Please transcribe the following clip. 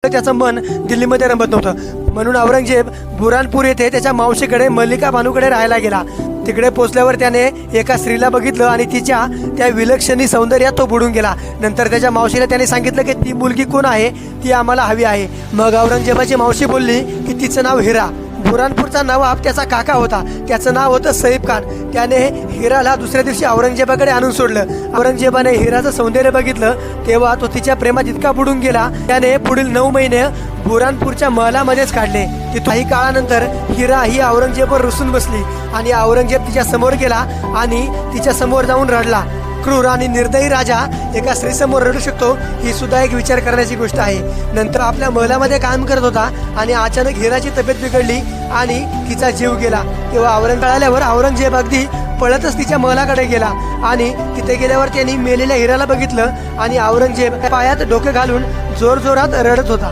त्याचं मन दिल्लीमध्ये रमत नव्हतं, म्हणून औरंगजेब बुरानपूर येथे त्याच्या मावशीकडे मल्लिका बानूकडे राहायला गेला. तिकडे पोचल्यावर त्याने एका स्त्रीला बघितलं आणि तिच्या त्या विलक्षणी सौंदर्यात तो बुडून गेला. नंतर त्याच्या मावशीला त्याने सांगितलं की ती मुलगी कोण आहे, ती आम्हाला हवी आहे. मग औरंगजेबाची मावशी बोलली की तिचं नाव हिरा. बुरानपूरचा नवाब त्याचा काका होता, त्याचं नाव होतं सईब खान. त्याने हिराला दुसऱ्या दिवशी औरंगजेबाकडे आणून सोडलं. औरंगजेबाने हिराचं सौंदर्य बघितलं तेव्हा तो तिच्या प्रेमात इतका बुडून गेला. त्याने पुढील 9 महिने बुरानपूरच्या महलामध्येच काढले. काही काळानंतर हिरा ही औरंगजेबावर रुसून बसली आणि औरंगजेब तिच्या समोर गेला आणि तिच्या समोर जाऊन रडला. क्रूर आणि निर्दयी राजा एका स्त्रीसमोर रडू शकतो, ही सुद्धा एक विचार करण्याची गोष्ट आहे. नंतर आपल्या महलामध्ये काम करत होता आणि अचानक हिराची तब्येत बिघडली आणि तिचा जीव गेला. तेव्हा आल्यावर औरंगजेब अगदी पळतच तिच्या महलाकडे गेला आणि तिथे गेल्यावर त्यांनी मेलेल्या हिराला बघितलं आणि औरंगजेब पायात डोके घालून जोरजोरात रडत होता.